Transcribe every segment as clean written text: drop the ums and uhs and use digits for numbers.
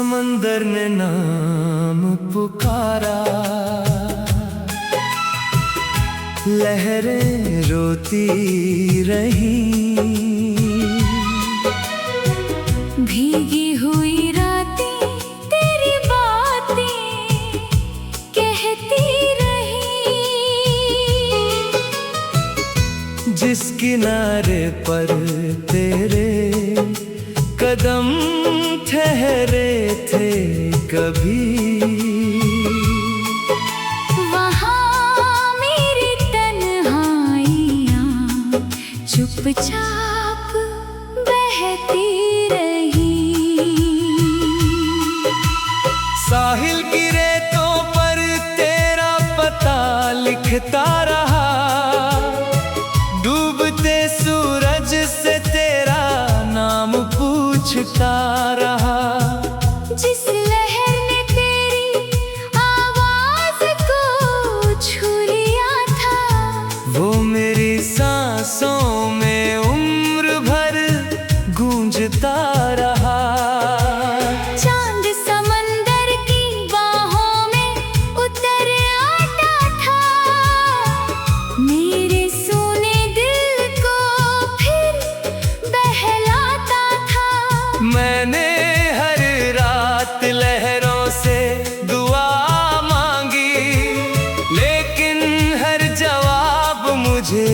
समंदर ने नाम पुकारा, लहरें रोती रही। भीगी हुई रातें तेरी बातें कहती रही। जिस किनारे पर तेरे कदम ठहरे थे कभी, वहाँ मेरी तन्हाइयाँ चुपचाप बहती रही। साहिल की रेतों पर तेरा पता लिखता रहा, डूबते सूरज से तेरा नाम पूछता रहा। जिस लहर ने तेरी आवाज को छू लिया था, वो मेरी सांसों में उम्र भर गूंजता रहा। चांद समंदर की बाहों में उतर आता था, मेरे सोने दिल को फिर बहलाता था। मैंने हर रात लहरों से दुआ मांगी, लेकिन हर जवाब मुझे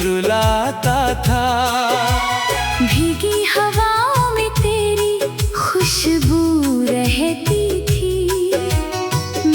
रुलाता था। भीगी हवाओं में तेरी खुशबू रहती थी,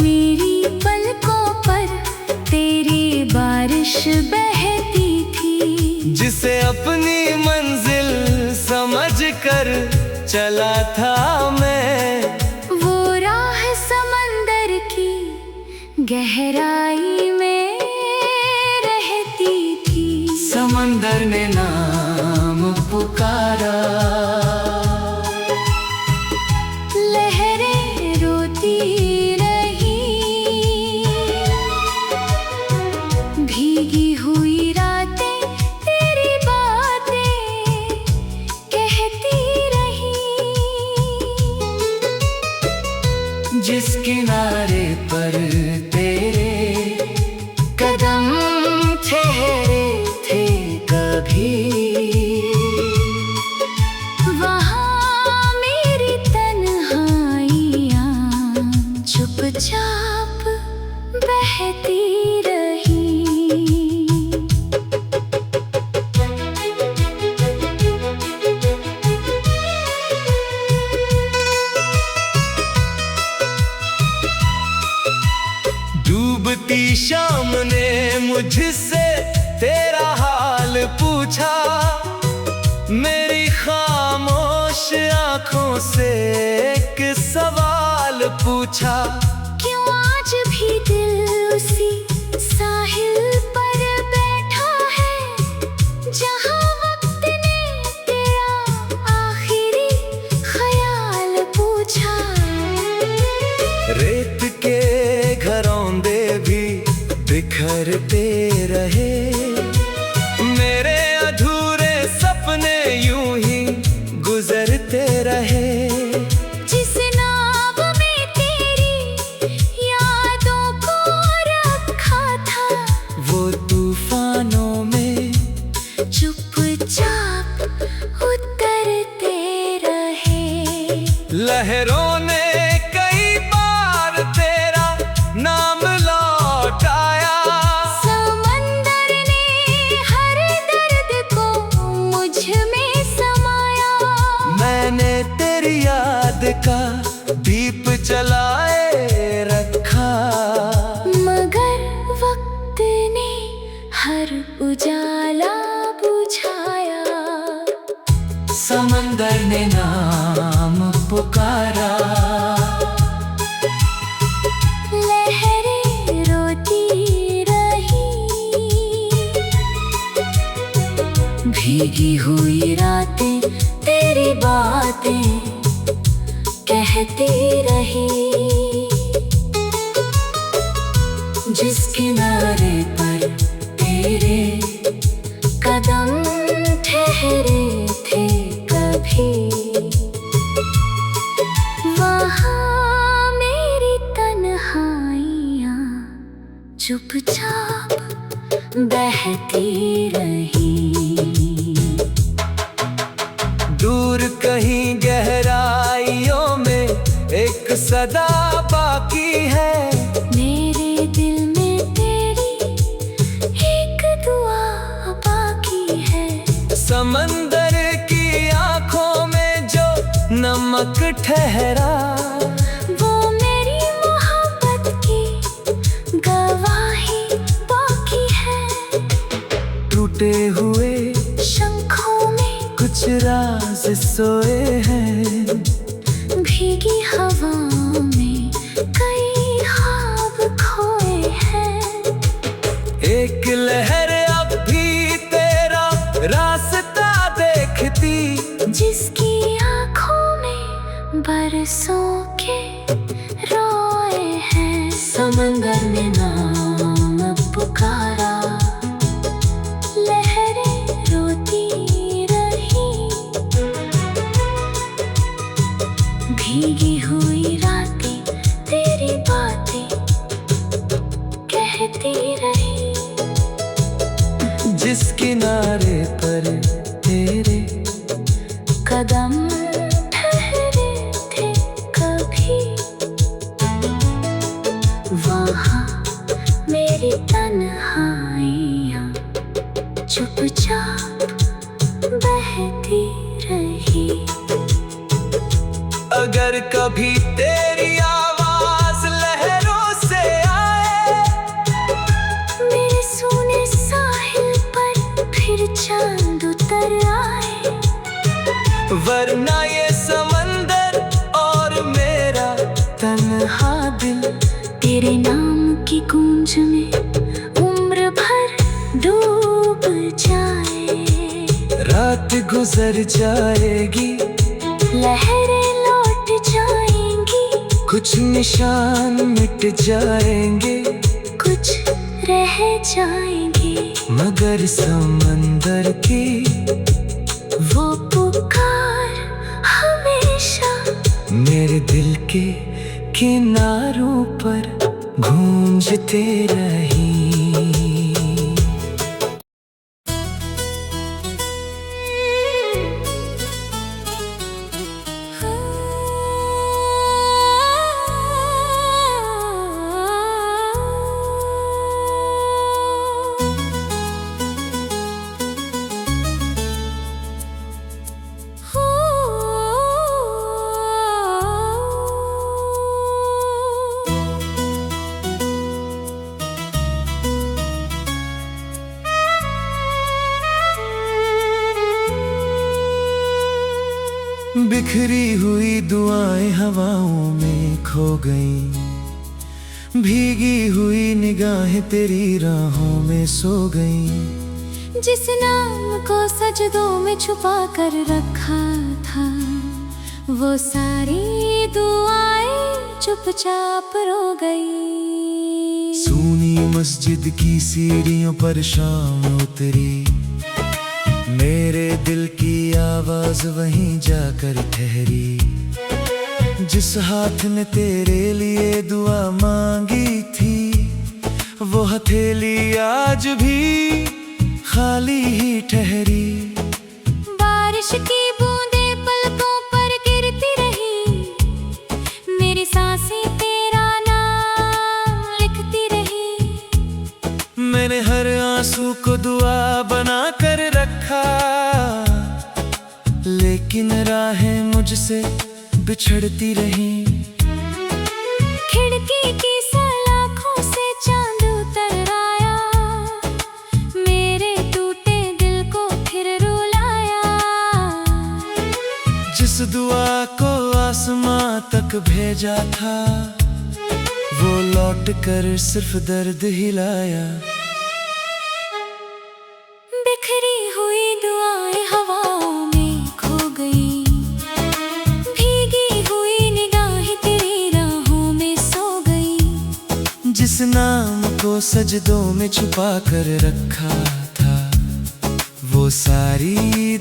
मेरी पलकों पर तेरी बारिश बहती थी। जिसे अपनी मंजिल समझकर चला था मैं, वो राह समंदर की गहराई में रहती थी। समंदर ने नाम पुकारा, लहरें रोती रही। भीगी हुई रातें तेरी बातें कहती रही। जिस किनारे पर तेरे कदम ठहरे थे कभी, वहाँ मेरी तन्हाइयाँ चुपचाप बहती रही। डूबती शाम ने मुझसे तेरा हाल पूछा, मेरी खामोश आंखों से एक सवाल पूछा। क्यों आज भी दिल उसी साहिल पर बैठा है, जहाँ वक्त ने तेरा आखिरी ख्याल पूछा। रेत के घरौंदे भी बिखरते रहे, मेरे अधूरे सपने यूं ही गुजरते रहे। जिस नाव में तेरी यादों को रखा था, वो तूफानों में चुपचाप उतरते रहे। लहरों ने कई बार तेरा नाम लौटाया, समंदर ने हर दर्द को मुझ में समाया। मैंने तेरी याद का दीप जलाए रखा, मगर वक्त ने हर उजाला बुझाया। समंदर ने नाम पुकारा, लहरें रोती रही। भीगी हुई रातें तेरी बातें कहती रही। जिस किनारे पर तेरे कदम ठहरे थे कभी, चुपचाप बहती रही। दूर कहीं गहराइयों में एक सदा बाकी है। मेरे दिल में तेरी एक दुआ बाकी है। समंदर की आंखों में जो नमक ठहरा, वो मेरी मोहब्बत की गवाही बाकी है। टूटे हुए शंखों में कुछ राज सोए हैं। भीगी हवाओं में कई ख्वाब खोए हैं। एक लहर अब भी तेरा रास्ता देखती, जिसकी आंखों में बरसों के रोए हैं। समंदर ने नाम पुकारा, लहरें रोती रही। भीगी हुई रातें तेरी बातें कहती रही। जिस किनारे पर तेरे कदम ठहरे थे कभी, वहाँ मेरी तन्हाइयाँ चुपचाप बहती रही। अगर कभी तेरी आवाज लहरों से आए, मेरे सोने साहिल पर फिर चांद उतर आए। वरना ये समंदर और मेरा तन्हा दिल तेरे नाम की गूंज में उम्र भर डूब जाए। रात गुजर जाएगी, लहरें लौट जाएंगी। कुछ निशान मिट जाएंगे, कुछ रह जाएंगे। मगर समंदर की वो पुकार हमेशा मेरे दिल के किनारों पर गूंजते रही। बिखरी हुई दुआएं हवाओं में खो गईं, भीगी हुई निगाहें तेरी राहों में सो गईं। जिस नाम को सजदों में छुपा कर रखा था, वो सारी दुआएं चुपचाप रो गई। सूनी मस्जिद की सीढ़ियों पर शाम उतरी, मेरे दिल की आवाज वहीं जाकर ठहरी। जिस हाथ ने तेरे लिए दुआ मांगी थी, वो हथेली आज भी खाली ही ठहरी। बारिश की बूंदें पलकों पर गिरती रही, मेरी सांसें तेरा नाम लिखती रही। मैंने हर आंसू को दुआ बना कर रखा, लेकिन राहें मुझसे बिछड़ती रही। खिड़की की सलाखों से चांद उतर आया, मेरे टूटे दिल को फिर रुलाया। जिस दुआ को आसमां तक भेजा था, वो लौट कर सिर्फ दर्द ही लाया। बिखरी हुई दुआएं हवाओं में खो गई, भीगी हुई निगाहें तेरी राहों में सो गई। जिस नाम को सजदों में छुपा कर रखा था, वो सारी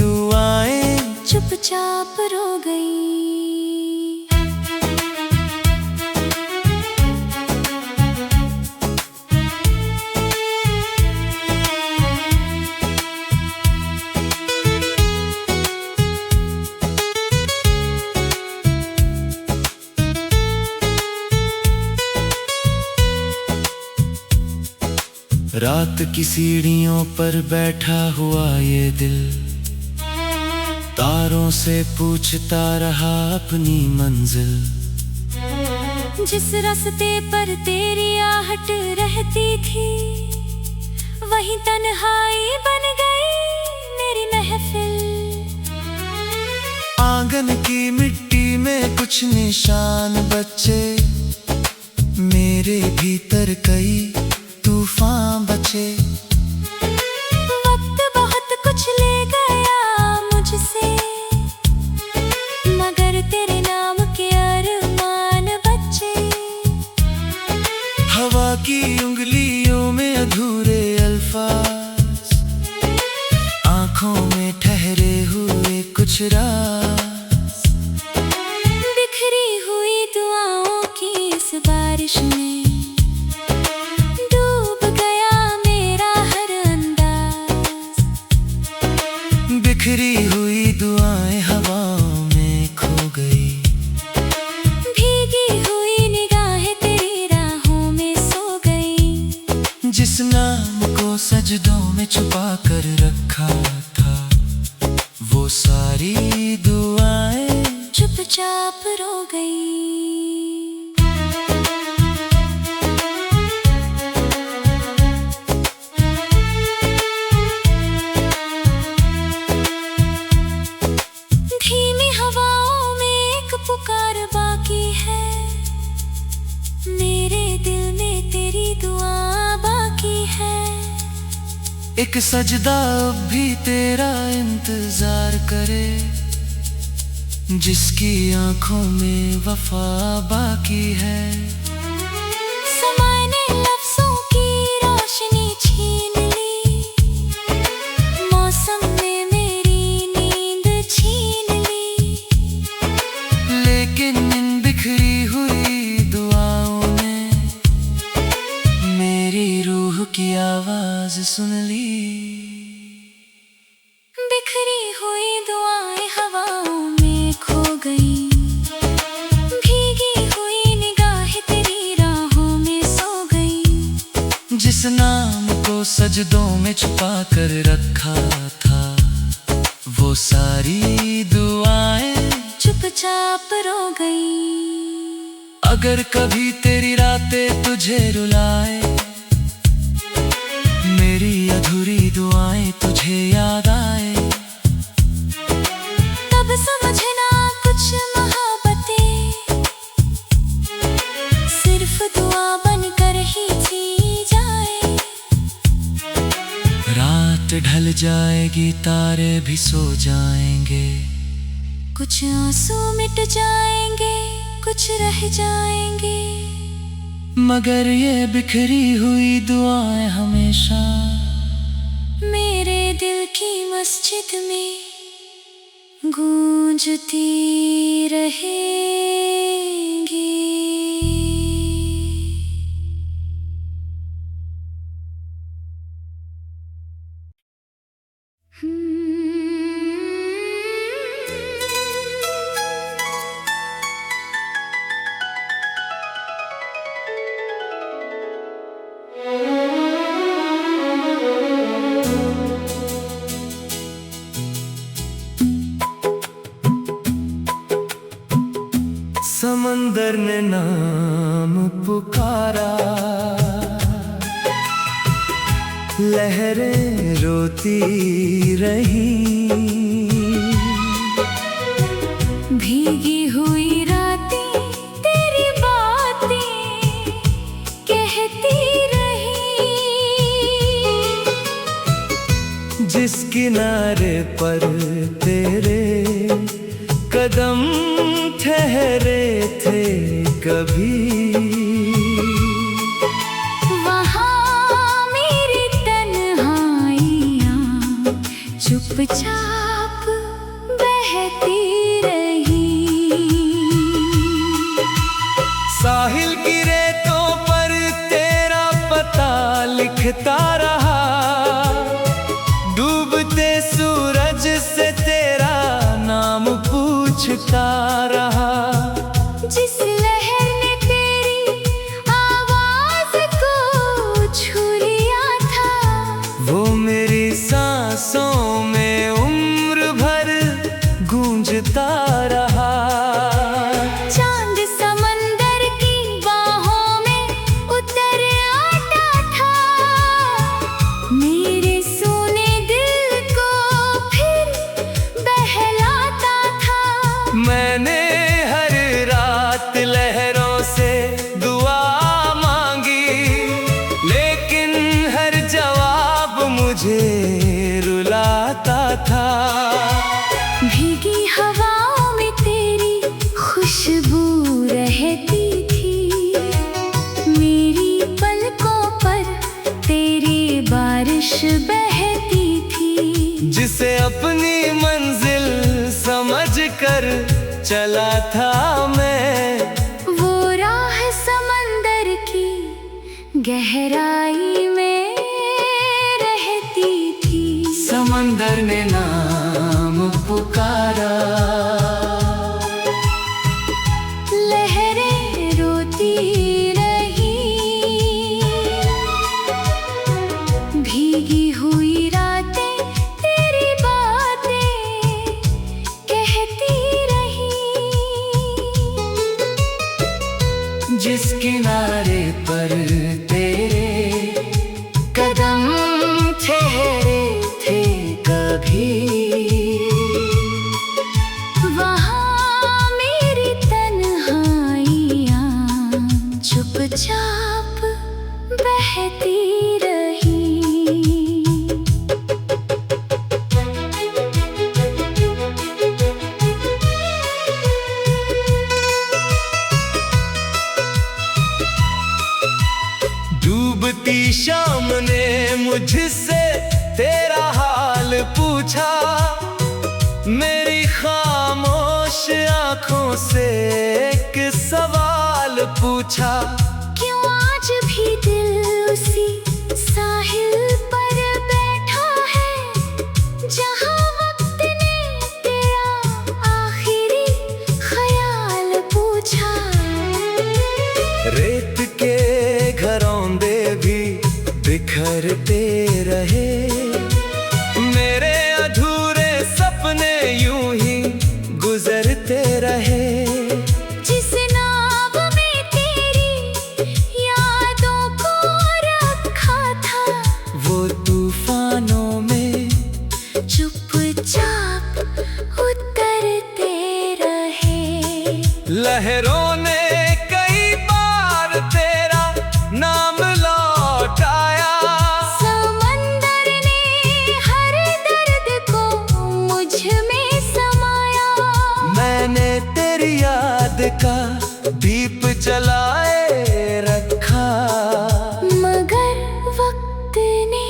दुआएं चुपचाप रो गई। रात की सीढ़ियों पर बैठा हुआ ये दिल तारों से पूछता रहा अपनी मंजिल। जिस रास्ते पर तेरी आहट रहती थी वहीं तन्हाई बन गई मेरी महफिल। आंगन की मिट्टी में कुछ निशान बचे, मेरे भीतर कई तूफान बचे। वक्त बहुत कुछ ले गया मुझसे मगर तेरे नाम के अरमान बचे। हवा की उंगलियों में अधूरे अल्फाज, आंखों में ठहरे हुए कुछ राज। बिखरी हुई दुआओं की इस बारिश में डूब गया मेरा हर अंदाज। बिखरी हुई दुआएं हवाओं में खो गई, भीगी हुई निगाहें तेरी राहों में सो गई। जिस नाम को सजदों में छुपा कर रखा था वो सारी दुआएं चुपचाप रो गई। धीमी हवाओं में एक पुकार बाकी है, मेरे दिल में तेरी दुआ बाकी है। एक सजदा अब भी तेरा इंतजार करे, जिसकी आंखों में वफा बाकी है। समय ने लफ्जों की रोशनी छीन ली, मौसम ने मेरी नींद छीन ली। लेकिन इन बिखरी हुई दुआओं ने मेरी रूह की आवाज सुन ली। बिखरी हुई दुआएं हवाओं में खो गई, भीगी हुई निगाहें तेरी राहों में सो गई। जिस नाम को सजदों में छुपा कर रखा था वो सारी दुआएं चुपचाप रो गई। अगर कभी तेरी रातें तुझे रुलाए, मेरी अधूरी दुआएं तुझे याद आए, तब समझना कुछ मोहब्बतें सिर्फ दुआ बनकर ही जी जाए। रात ढल जाएगी तारे भी सो जाएंगे, कुछ आंसू मिट जाएंगे कुछ रह जाएंगे, मगर ये बिखरी हुई दुआएं हमेशा मेरे दिल की मस्जिद में गूंजती रहेंगी। समंदर ने नाम पुकारा, लहरें रोती रही। भीगी हुई रातें तेरी बातें कहती रही। जिस किनारे पर तेरे कदम ठहरे थे कभी, वहाँ मेरी तन्हाइयाँ चुपचाप बहती रही। साहिल की रेतों पर तेरा पता लिखता रहा, डूबते सूरज से तेरा नाम पूछता रहा। जिस लहर ने तेरी आवाज को छू लिया था सांसों में उम्र भर गूंजता रहा। चांद समंदर की बाहों में उतर आता था, मेरे सूने दिल को फिर बहलाता था। मैंने हर रात लहरों से दुआ मांगी, लेकिन हर जवाब मुझे रुलाता था। भीगी हवाओं में तेरी खुशबू रहती थी, मेरी पलकों पर तेरी बारिश बहती थी। जिसे अपनी मंजिल समझकर चला था मैं, वो राह समंदर की गहराई में रहती थी। समंदर ने नाम पुकारा, लहरें रोती रही, भीगी हुई रातें तेरी बातें कहती रही। जिस किनारे पर तेरे कदम ठहरे थे कभी, वहाँ मेरी तन्हाइयाँ चुपचाप बहती रही। डूबती शाम ने मुझसे तेरा हाल पूछा, मेरी खामोश आंखों से एक सवाल पूछा। क्यों आज भी दिल उसी साहिल पर बैठा है, जहाँ वक्त ने तेरा आखिरी ख्याल पूछा। रेत के घरौंदे भी बिखरते रहे, मेरे अधूरे सपने यूं ही गुजरते रहे। जिस नाव में तेरी यादों को रखा था, वो तूफानों में चुपचाप उतरते रहे। लहरों ने कई बार तेरा नाम लौटाया, समंदर ने हर दर्द को मुझ में समाया। मैंने तेरी याद का दीप जलाए रखा, मगर वक्त ने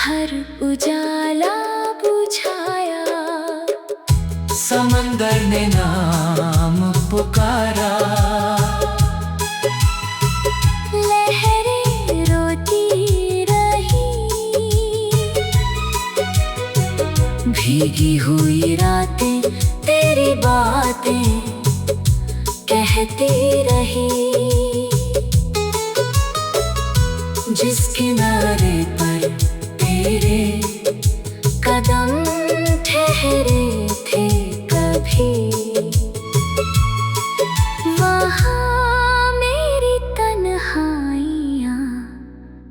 हर उजाला बुझाया। समंदर ने नाम पुकारा, लहरें रोती रही, भीगी हुई रातें तेरी बातें कहती रही। जिस किनारे पर तेरे कदम ठहरे थे कभी, वहाँ मेरी तन्हाइयाँ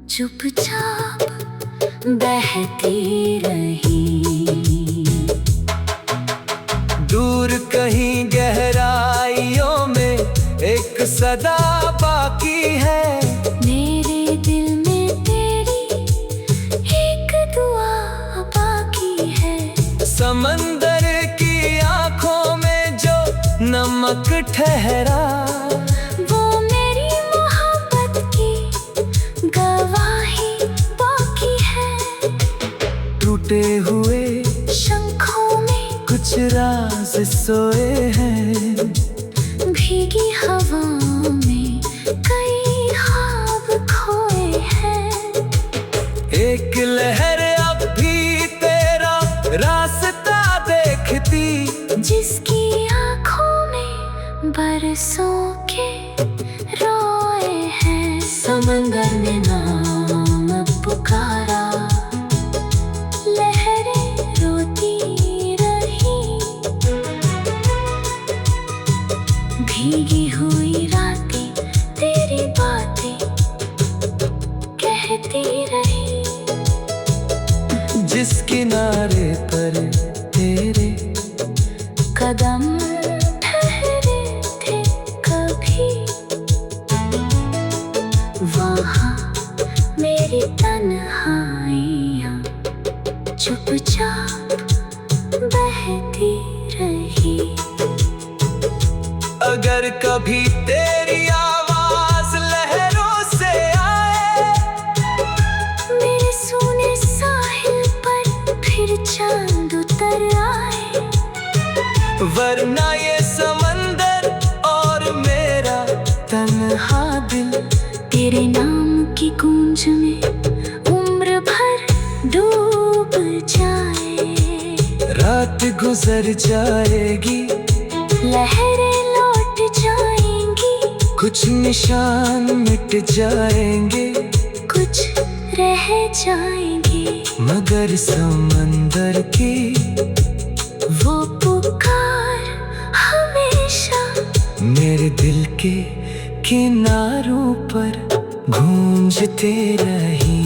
चुपचाप बहती रही। दूर कहीं गहराइयों में एक सदा बाकी है, मेरे दिल में तेरी एक दुआ बाकी है। समंदर की आंखों में जो नमक ठहरा, वो मेरी मोहब्बत की गवाही बाकी है। टूटे हुए शंखों में कुछ राज सोए हैं, भीगी हवाओं में कई ख्वाब खोए हैं। एक लहर अब भी तेरा रास्ता देखती, जिसकी आंखों में बरसों के रोए हैं। समंदर ने नाम पुकारा, लहरें इशारे पर तेरे कदम ठहरे थे कभी वहाँ मेरी तन्हाइयाँ चुपचाप बहती रही। अगर कभी तेरी आवाज लहरों से आए, मेरे सूने साहिल पर फिर चांद उतर आए, वरना ये समंदर और मेरा तन्हा दिल तेरे नाम की गूंज में उम्र भर डूब जाए। रात गुजर जाएगी, लहरें लौट जाएंगी, कुछ निशान मिट जाएंगे, कुछ रह जाएंगे, मगर समंदर की वो पुकार हमेशा मेरे दिल के किनारों पर गूंजते रही।